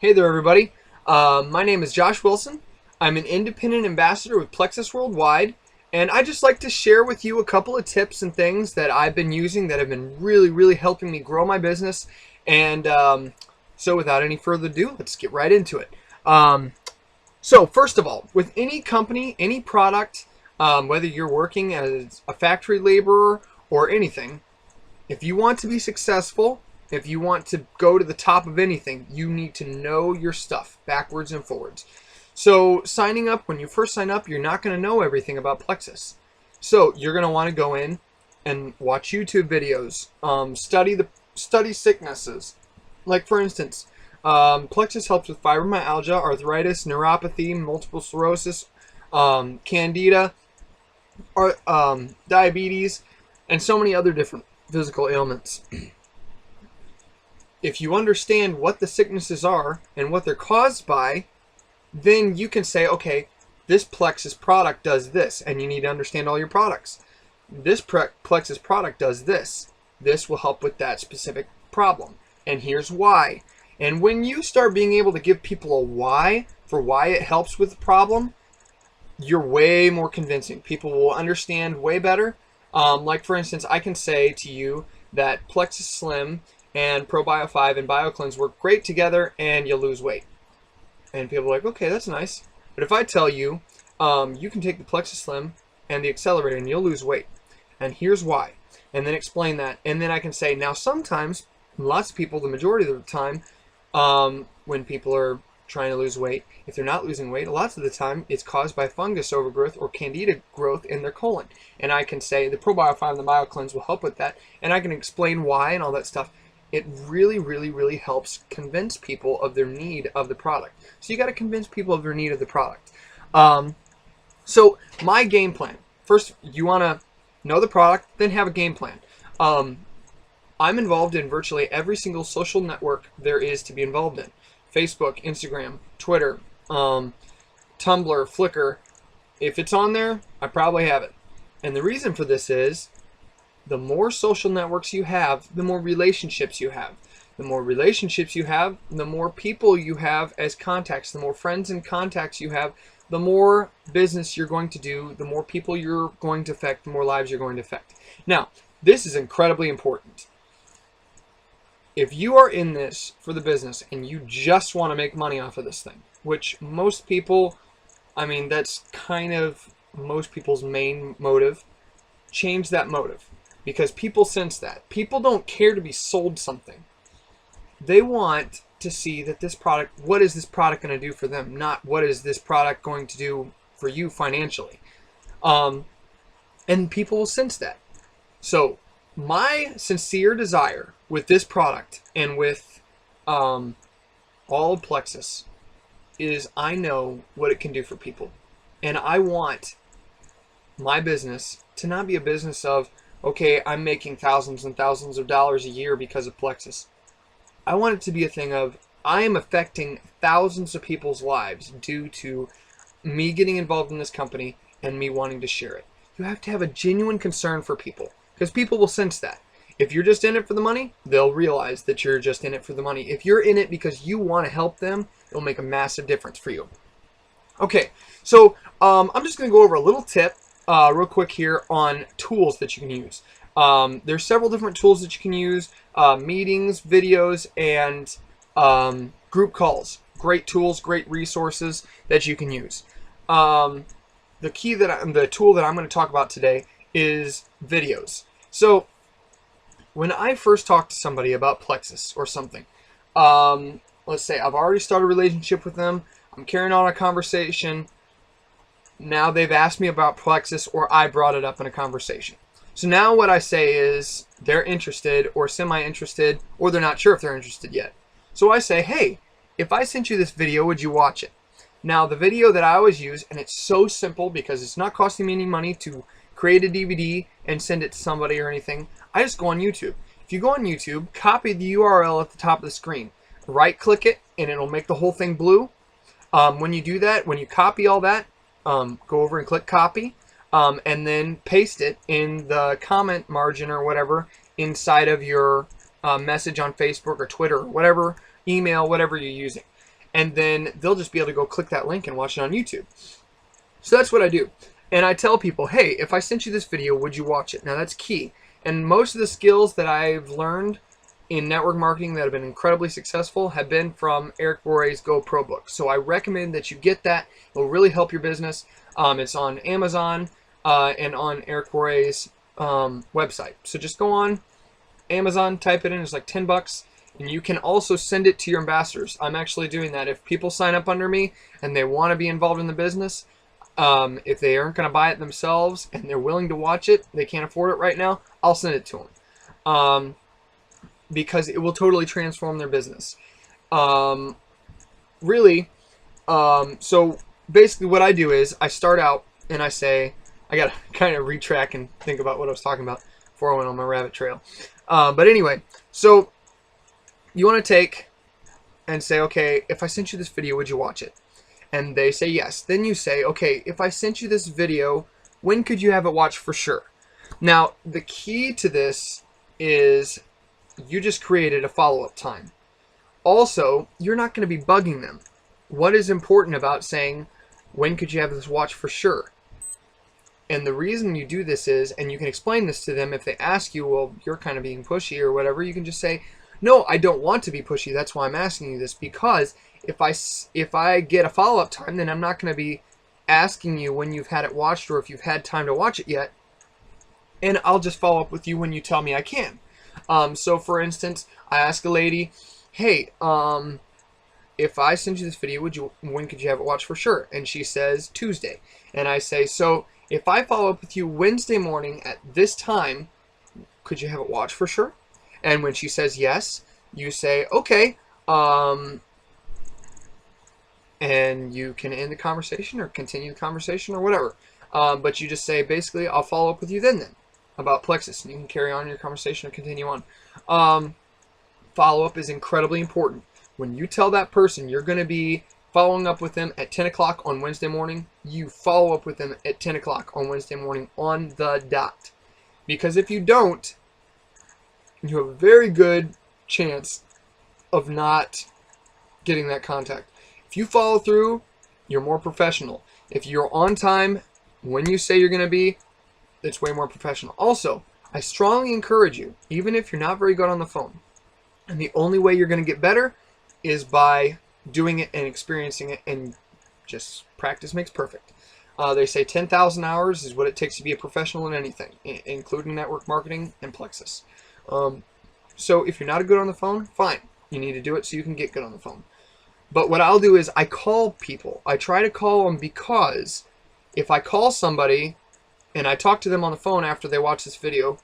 Hey there, everybody. My name is Josh Wilson. I'm an independent ambassador with Plexus Worldwide, and I just like to share with you a couple of tips and things that I've been using that have been really helping me grow my business. And so without any further ado, let's get right into it. So first of all, with any company, any product, whether you're working as a factory laborer or anything, if you want to be successful, if you want to go to the top of anything, you need to know your stuff backwards and forwards. So signing up, when you first sign up, you're not going to know everything about Plexus. So you're going to want to go in and watch YouTube videos, study sicknesses. Like for instance, Plexus helps with fibromyalgia, arthritis, neuropathy, multiple sclerosis, candida, diabetes, and so many other different physical ailments. If you understand what the sicknesses are and what they're caused by, then you can say, okay, this Plexus product does this, and you need to understand all your products. This Plexus product does this. This will help with that specific problem, and here's why. And when you start being able to give people a why for why it helps with the problem, you're way more convincing. People will understand way better. Like for instance, I can say to you that Plexus Slim and ProBio 5 and BioCleanse work great together and you'll lose weight. And people are like, okay, that's nice. But if I tell you, you can take the Plexus Slim and the accelerator and you'll lose weight. And here's why. And then explain that. And then I can say, now sometimes, lots of people, the majority of the time, when people are trying to lose weight, if they're not losing weight, lots of the time it's caused by fungus overgrowth or candida growth in their colon. And I can say the ProBio 5 and the BioCleanse will help with that. And I can explain why and all that stuff. It really helps convince people of their need of the product. So you got to convince people of their need of the product. So my game plan. First, you want to know the product, then have a game plan. I'm involved in virtually every single social network there is to be involved in. Facebook, Instagram, Twitter, Tumblr, Flickr. If it's on there, I probably have it. And the reason for this is, the more social networks you have, the more relationships you have. The more relationships you have, the more people you have as contacts. The more friends and contacts you have, the more business you're going to do, the more people you're going to affect, the more lives you're going to affect. Now, this is incredibly important. If you are in this for the business and you just want to make money off of this thing, which most people, I mean, that's kind of most people's main motive, change that motive. Because people sense that. People don't care to be sold something. They want to see that this product, what is this product going to do for them? Not what is this product going to do for you financially. And people will sense that. So my sincere desire with this product and with all of Plexus is I know what it can do for people. And I want my business to not be a business of, okay, I'm making thousands and thousands of dollars a year because of Plexus. I want it to be a thing of, I am affecting thousands of people's lives due to me getting involved in this company and me wanting to share it. You have to have a genuine concern for people, because people will sense that. If you're just in it for the money, they'll realize that you're just in it for the money. If you're in it because you want to help them, it'll make a massive difference for you. Okay, so I'm just going to go over a little tip real quick here on tools that you can use. There's several different tools that you can use, meetings, videos, and group calls. Great tools, great resources that you can use. The tool that I'm going to talk about today is videos. So when I first talk to somebody about Plexus or something, let's say I've already started a relationship with them, I'm carrying on a conversation. Now they've asked me about Plexus, or I brought it up in a conversation. So now what I say is they're interested or semi-interested, or they're not sure if they're interested yet. So I say, hey, if I sent you this video, would you watch it? Now the video that I always use, and it's so simple because it's not costing me any money to create a DVD and send it to somebody or anything, I just go on YouTube. If you go on YouTube, copy the URL at the top of the screen, right click it, and it'll make the whole thing blue. When you do that, when you copy all that, go over and click copy, and then paste it in the comment margin or whatever inside of your message on Facebook or Twitter or whatever, email, whatever you're using. and then they'll just be able to go click that link and watch it on YouTube. So that's what I do. And I tell people, hey, if I sent you this video, would you watch it? Now that's key. And most of the skills that I've learned in network marketing that have been incredibly successful have been from Eric Worre's GoPro Books. So I recommend that you get that. It will really help your business. It's on Amazon and on Eric Worre's website. So just go on Amazon, type it in. It's like $10. And you can also send it to your ambassadors. I'm actually doing that. If people sign up under me and they want to be involved in the business, if they aren't going to buy it themselves and they're willing to watch it, they can't afford it right now, I'll send it to them. Because it will totally transform their business. Really, so basically what I do is I start out and I say, I got to kind of retrack and think about what I was talking about before I went on my rabbit trail. But anyway, so you want to take and say, okay, if I sent you this video, would you watch it? And they say yes. Then you say, okay, if I sent you this video, when could you have it watched for sure? Now, the key to this is you just created a follow-up time. Also, you're not going to be bugging them. What is important about saying, when could you have this watched for sure? And the reason you do this is, and you can explain this to them if they ask you, well, you're kind of being pushy or whatever, you can just say, no, I don't want to be pushy. That's why I'm asking you this, because if I get a follow-up time, then I'm not going to be asking you when you've had it watched or if you've had time to watch it yet. And I'll just follow up with you when you tell me I can. So for instance, I ask a lady, hey, if I send you this video, when could you have it watched for sure? And she says Tuesday. And I say, so if I follow up with you Wednesday morning at this time, could you have it watched for sure? And when she says yes, you say, okay, and you can end the conversation or continue the conversation or whatever. But you just say, basically, I'll follow up with you then about Plexus, and you can carry on your conversation or continue on. Follow-up is incredibly important. When you tell that person you're going to be following up with them at 10 o'clock on Wednesday morning, you follow up with them at 10 o'clock on Wednesday morning on the dot. Because if you don't, you have a very good chance of not getting that contact. If you follow through, you're more professional. If you're on time when you say you're going to be, it's way more professional. Also, I strongly encourage you, even if you're not very good on the phone, and the only way you're going to get better is by doing it and experiencing it, and just practice makes perfect. They say 10,000 hours is what it takes to be a professional in anything, including network marketing and Plexus. So if you're not good on the phone, fine. You need to do it so you can get good on the phone. But what I'll do is I call people. I try to call them, because if I call somebody and I talk to them on the phone after they watch this video,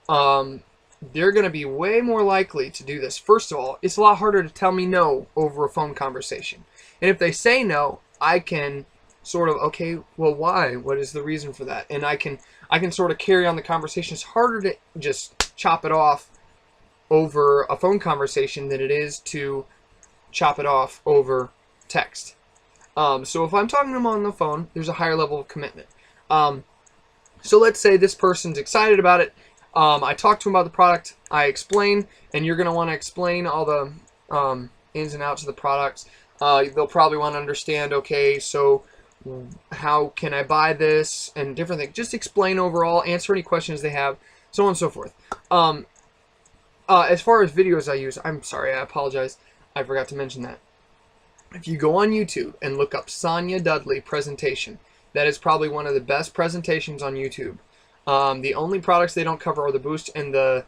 they're going to be way more likely to do this. First of all, it's a lot harder to tell me no over a phone conversation. And if they say no, I can sort of, okay, well, why? What is the reason for that? And I can sort of carry on the conversation. It's harder to just chop it off over a phone conversation than it is to chop it off over text. So if I'm talking to them on the phone, there's a higher level of commitment. So let's say this person's excited about it. I talk to them about the product. I explain, and you're going to want to explain all the ins and outs of the products. They'll probably want to understand, okay, so how can I buy this, and different things. Just explain overall, answer any questions they have, so on and so forth. As far as videos I use, I'm sorry, I apologize. I forgot to mention that. If you go on YouTube and look up Sonia Dudley presentation, that is probably one of the best presentations on YouTube. The only products they don't cover are the Boost and the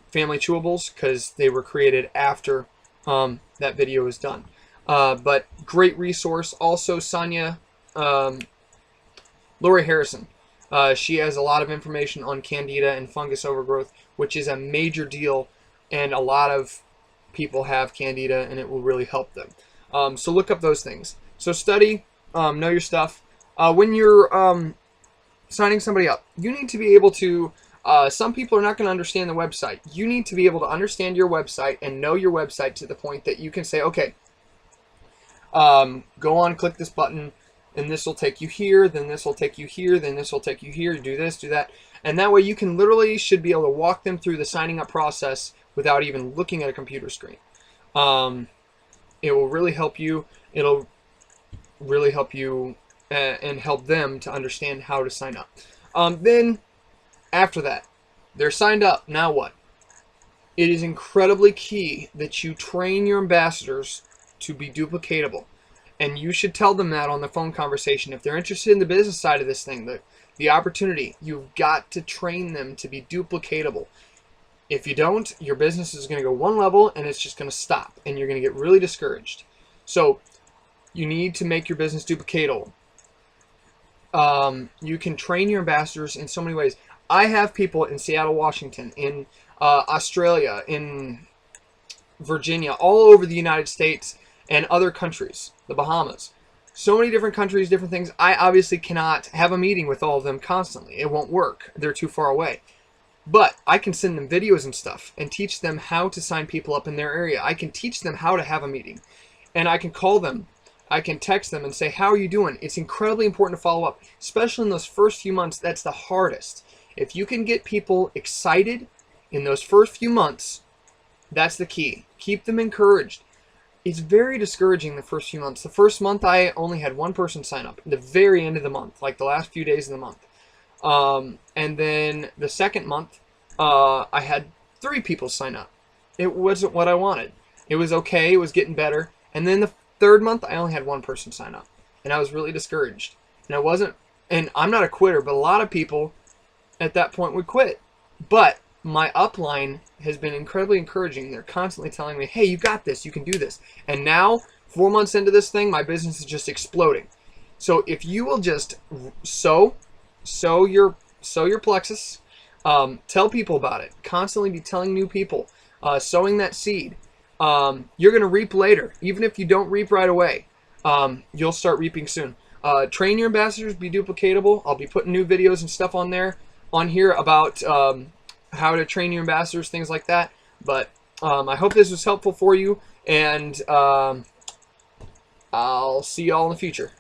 Family Chewables, because they were created after that video is done. But great resource. Also, Sonia, Lori Harrison. She has a lot of information on Candida and fungus overgrowth, which is a major deal, and a lot of people have Candida, and it will really help them. So look up those things. So study, know your stuff. When you're signing somebody up, you need to be able to, some people are not going to understand the website. You need to be able to understand your website and know your website to the point that you can say, okay, go on, click this button, and this will take you here, then this will take you here, then this will take you here, do this, do that. And that way you can literally should be able to walk them through the signing up process without even looking at a computer screen. It will really help you. It'll really help you and help them to understand how to sign up. Then after that, they're signed up. Now what? It is incredibly key that you train your ambassadors to be duplicatable. And you should tell them that on the phone conversation. If they're interested in the business side of this thing, the opportunity, you've got to train them to be duplicatable. If you don't, your business is going to go one level and it's just going to stop. And you're going to get really discouraged. So you need to make your business duplicatable. You can train your ambassadors in so many ways. I have people in Seattle, Washington, in Australia, in Virginia, all over the United States and other countries, the Bahamas. So many different countries, different things. I obviously cannot have a meeting with all of them constantly. It won't work. They're too far away. But I can send them videos and stuff and teach them how to sign people up in their area. I can teach them how to have a meeting. And I can call them. I can text them and say, how are you doing? It's incredibly important to follow up, especially in those first few months. That's the hardest. If you can get people excited in those first few months, that's the key. Keep them encouraged. It's very discouraging the first few months. The first month I only had one person sign up. The very end of the month, like the last few days of the month. And then the second month, I had 3 people sign up. It wasn't what I wanted. It was okay. It was getting better. And then the third month, I only had 1 person sign up. And I was really discouraged. And I'm not a quitter, but a lot of people at that point would quit. But my upline has been incredibly encouraging. They're constantly telling me, hey, you got this, you can do this. And now, 4 months into this thing, my business is just exploding. So if you will just sow your Plexus, tell people about it, constantly be telling new people, sowing that seed, you're going to reap later. Even if you don't reap right away, you'll start reaping soon. Train your ambassadors, be duplicatable. I'll be putting new videos and stuff on here about how to train your ambassadors, things like that. But I hope this was helpful for you, and I'll see you all in the future.